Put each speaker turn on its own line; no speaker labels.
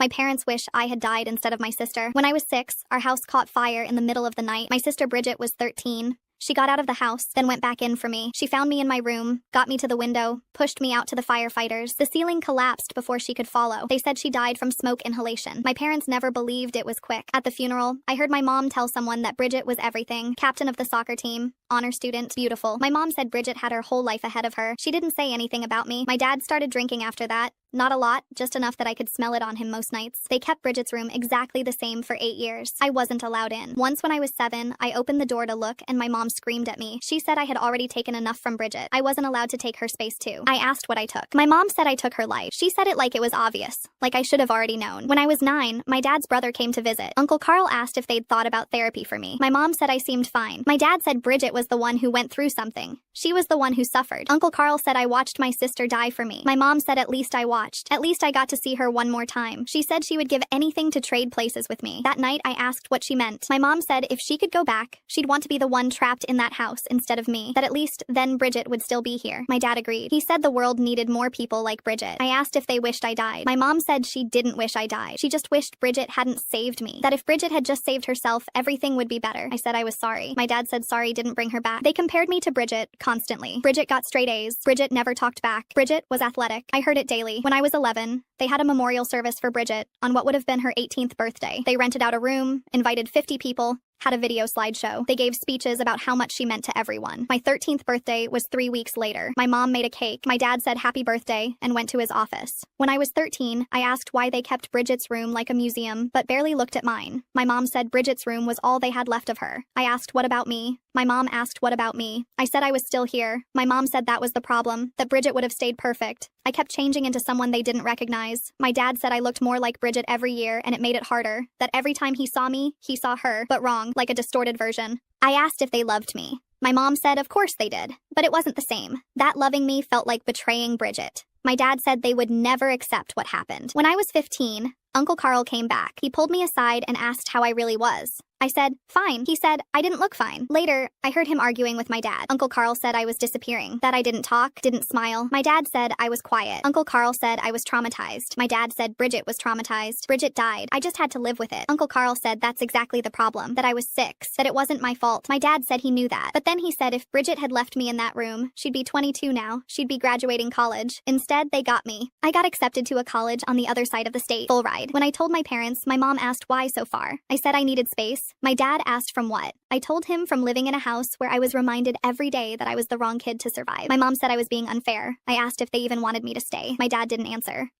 My parents wish I had died instead of my sister. When I was 6, our house caught fire in the middle of the night. My sister Bridget was 13. She got out of the house, then went back in for me. She found me in my room, got me to the window, pushed me out to the firefighters. The ceiling collapsed before she could follow. They said she died from smoke inhalation. My parents never believed it was quick. At the funeral, I heard my mom tell someone that Bridget was everything. Captain of the soccer team, honor student, beautiful. My mom said Bridget had her whole life ahead of her. She didn't say anything about me. My dad started drinking after that. Not a lot, just enough that I could smell it on him most nights. They kept Bridget's room exactly the same for 8 years. I wasn't allowed in. Once when I was 7, I opened the door to look and my mom screamed at me. She said I had already taken enough from Bridget. I wasn't allowed to take her space too. I asked what I took. My mom said I took her life. She said it like it was obvious, like I should have already known. When I was 9, my dad's brother came to visit. Uncle Carl asked if they'd thought about therapy for me. My mom said I seemed fine. My dad said Bridget was the one who went through something. She was the one who suffered. Uncle Carl said I watched my sister die for me. My mom said at least I watched. At least I got to see her one more time. She said she would give anything to trade places with me. That night, I asked what she meant. My mom said if she could go back, she'd want to be the one trapped in that house instead of me. That at least then Bridget would still be here. My dad agreed. He said the world needed more people like Bridget. I asked if they wished I died. My mom said she didn't wish I died. She just wished Bridget hadn't saved me. That if Bridget had just saved herself, everything would be better. I said I was sorry. My dad said sorry didn't bring her back. They compared me to Bridget constantly. Bridget got straight A's. Bridget never talked back. Bridget was athletic. I heard it daily. When I was 11, they had a memorial service for Bridget on what would have been her 18th birthday. They rented out a room, invited 50 people, had a video slideshow. They gave speeches about how much she meant to everyone. My 13th birthday was 3 weeks later. My mom made a cake. My dad said happy birthday and went to his office. When I was 13, I asked why they kept Bridget's room like a museum, but barely looked at mine. My mom said Bridget's room was all they had left of her. I asked what about me? My mom asked what about me? I said I was still here. My mom said that was the problem, that Bridget would have stayed perfect. I kept changing into someone they didn't recognize. My dad said I looked more like Bridget every year and it made it harder, that every time he saw me, he saw her, but wrong, like a distorted version. I asked if they loved me. My mom said of course they did, but it wasn't the same. That loving me felt like betraying Bridget. My dad said they would never accept what happened. When I was 15, Uncle Carl came back. He pulled me aside and asked how I really was. I said, fine. He said, I didn't look fine. Later, I heard him arguing with my dad. Uncle Carl said I was disappearing, that I didn't talk, didn't smile. My dad said I was quiet. Uncle Carl said I was traumatized. My dad said Bridget was traumatized. Bridget died. I just had to live with it. Uncle Carl said that's exactly the problem, that I was 6, that it wasn't my fault. My dad said he knew that. But then he said if Bridget had left me in that room, she'd be 22 now. She'd be graduating college. Instead, they got me. I got accepted to a college on the other side of the state. Full ride. When I told my parents, my mom asked why so far. I said I needed space. My dad asked from what? I told him from living in a house where I was reminded every day that I was the wrong kid to survive. My mom said I was being unfair. I asked if they even wanted me to stay. My dad didn't answer.